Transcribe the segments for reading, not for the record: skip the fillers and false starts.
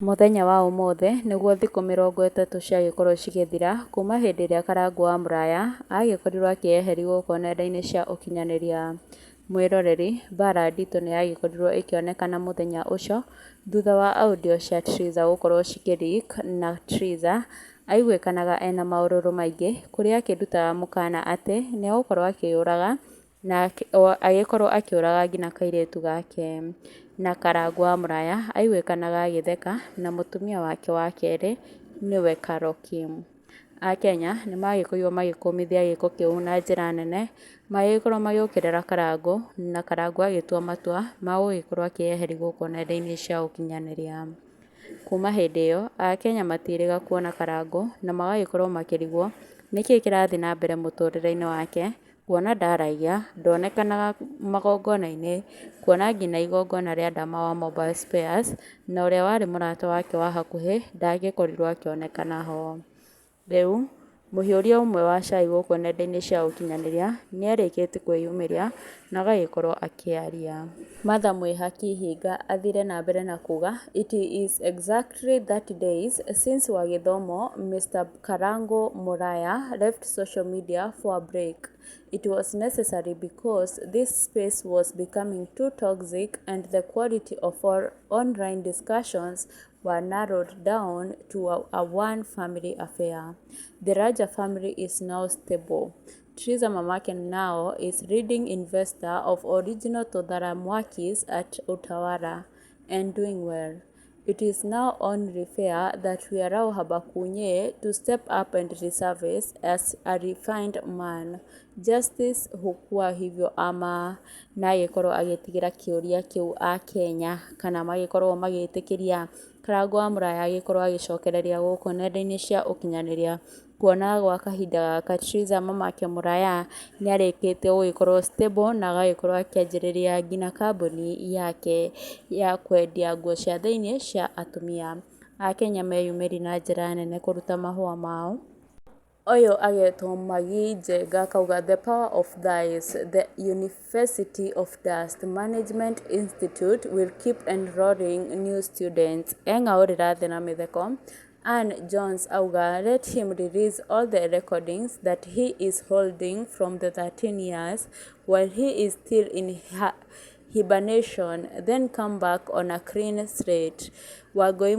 Muthenya wa ũmũthĩ nĩguo thikũ 30 ciagĩkorwo cigĩthira kuma hĩndĩ ĩrĩa Karangu Muraya agĩkorirwo akĩeheria gũkũ nenda-inĩ cia ũkinyanĩria. Mwĩroreri, mbara nditũ nĩ yagĩkorirwo ĩkĩonekana mũthenya ũcio thutha wa audio cia TRIZA gũkorwo cikĩ-leak na TRIZA aiguĩkanaga ena maũrũrũ maingĩ, kũrĩa akĩrutaga mũkana atĩ nĩ egũkorwo akĩũraga na agĩkorwo akĩũraga nginya kairĩtu gake. Na Karangu Muraya aiguĩkanaga agĩtheka na mũtumia wake wa kerĩ nĩwe Karoki. Akenya nĩ magĩkorirwo magĩkũmithia gĩko kĩu na njĩra nene, magĩkorwo magĩũkĩrĩra Karangu, na Karangu agĩtua matua ma gũgĩkorwo akĩeheria gũkũ nenda-inĩ cia ũkinyanĩria. Kuma hĩndĩ ĩyo, Akenya matirĩga kuona Karangu na magagĩkorwo makĩrigwo nĩkĩĩ kĩrathiĩ na mbere mũtũrĩre-inĩ wake, kuona ndaragia, ndonekanaga magongona-inĩ, kuona nginya igongona rĩa ndama wa mobile spares, na ũrĩa warĩ mũrata wake wa hakuhĩ ndangĩkorirwo akĩonekana ho. Rĩu mũhiũria ũmwe wa cai gũkũ nenda-inĩ cia ũkinyanĩria nĩ arĩkĩtie kwĩyumĩria na agagĩkorwo akĩaria. Martha Mwĩha Kĩhinga athire na mbere na kuga it is exactly 30 days since Wagithomo Mr. Karangu Muraya left social media for a break. It was necessary because this space was becoming too toxic and the quality of our online discussions were narrowed down to a one family affair. The Raja family is now stable. TRIZA Mamake now is leading investor of original Todhara Mwakis at Utawala and doing well. It is now only fair that we allow Habakunye to step up and resurface as a refined man. Justice hukua hivyo ama? Na agĩkorwo agĩtigĩra kĩũria kĩu Akenya kana magĩkorwo magĩtĩkĩria Karangu Muraya agĩkorwo agĩcokereria gũkũ nenda-inĩ cia ũkinyanĩria, kuona gwa kahinda gaka TRIZA Mamake Muraya nĩ arĩkĩtie gũgĩkorwo stable na agagĩkorwo akĩanjĩrĩria nginya kambuni yake ya kwendia nguo cia thĩinĩ cia atumia. Akenya meyumĩri na njĩra nene kũruta mahũa mao. Ũyũ agetwo Magi Njenga akauga the power of thighs, the University of Dust Management Institute will keep enrolling new students. Eng'aũrĩra thĩ na mĩtheko. Anne Jones auga let him release all the recordings that he is holding from the 13 years while he is still in hibernation, then come back on a clean slate. Wangui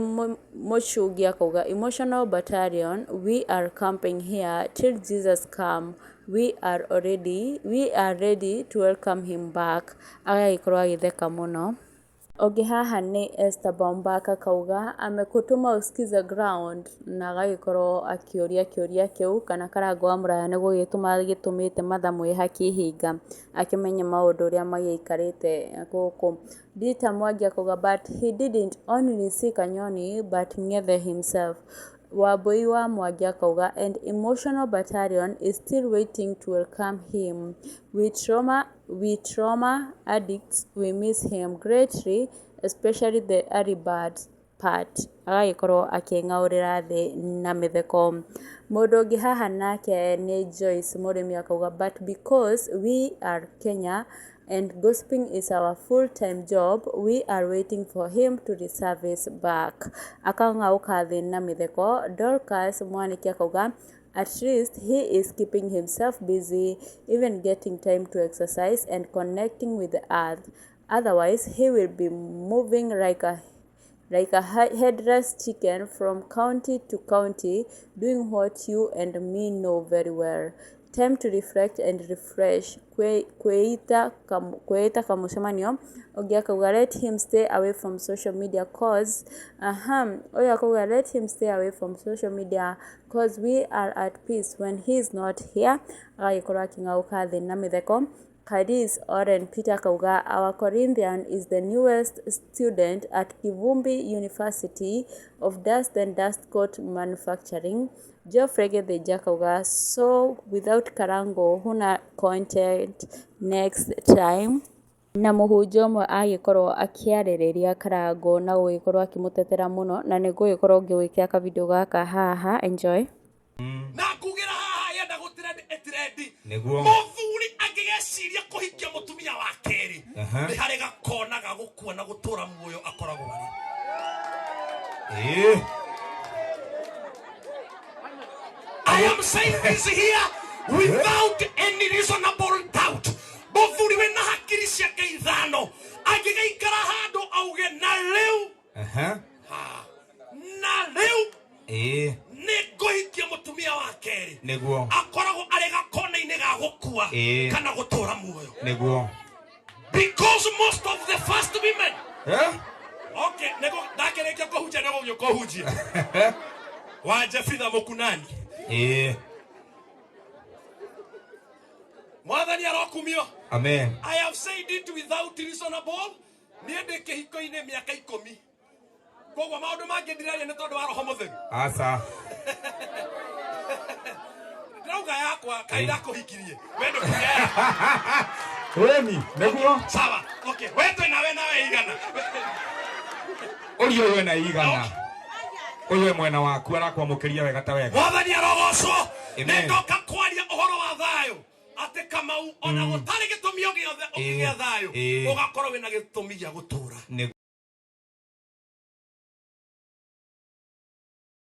Muchungi akauga emotional battalion, we are camping here till Jesus come. We are ready to welcome him back. Agagĩkorwo agĩtheka mũno. Ũngĩ haha nĩ Esther Bombaka akauga amekutuma usikize ground, na agagĩkorwo akĩũria kĩũria kĩu kana Karangu Muraya nĩ gũgĩtũma gĩtũmĩte Martha Mwĩha Kĩhinga akĩmenya maũndũ ũrĩa magĩikarĩte gũkũ. Rita Mwangi akauga but he didn't only see Kanyoni but Ngethe himself. Wambui wa Mwangi akauga and emotional battalion is still waiting to welcome him. We trauma addicts, we miss him greatly, especially the early bird part. Agagĩkorwo akĩng'aũrĩra thĩ na mĩtheko. Mũndũ ũngĩ haha nake nĩ Joyce Mũrĩmi akauga but because we are Kenya and gossiping is our full-time job, we are waiting for him to resurface back. Akang'aũka thĩ na mĩtheko. Dorcas Mwaniki akauga at least he is keeping himself busy, even getting time to exercise and connecting with the earth. Otherwise, he will be moving like a headless chicken from county to county, doing what you and me know very well. Time to reflect and refresh. Kwĩita kamũcemanio. Ũngĩ akauga let him stay away from social media cause ũyũ akauga let him stay away from social media cause we are at peace when he is not here. Agagĩkorwo akĩng'aũka thĩ na mĩtheko. Kadis Oren Peter akauga our Corinthian is the newest student at Kivumbi University of Dust and Dust Coat Manufacturing. Geoffrey Gethĩnja akauga so without Karangu huna content next time. Na mũhunjia ũmwe agĩkorwo akĩarĩrĩria Karangu na gũgĩkorwo akĩmũtetera mũno, na nĩ ngũgĩkorwo ngĩgwĩkĩra kavideo gaka haha, enjoy. Na kugĩra haha yenda gũtiredi etiredi nĩguo mũthuri angĩgeciria kũhikia mũtumia wa kerĩ nĩ harĩ gakona ga gũkua na gũtũra muoyo akoragwo arĩ I am saying this here without any reasonable doubt. Bofuri we na hakiri ciake ithano angigaikara handu auge na riu na riu niguhikia mutumia wa keri niguo akoragwo ari gakona-ini ga gukua kana gutura muoyo niguo, because most of the first women okay nego ndakerekia kuhunjia nego gyo kuhunjia waje fitha mukunani mwathani arokumio. Amen. I have said it without reasonable. Niende kihiko-ini miaka 10 kogwa maundu mangi ndiraria ni tondu wa roho mutheru asa ndauga yakwa kaida kuhikirie wendo kugea weni neguo sawa okay wetu nawe igana urio we na igana uyo mwena waku arakwamukiria wega ta wega mwathani arogocwo ndoka kwaria uhoro wa thayo ate Kamau ona gutari gitumio giothe ukigia thayo ugakorwo wina gitumi gia gutura.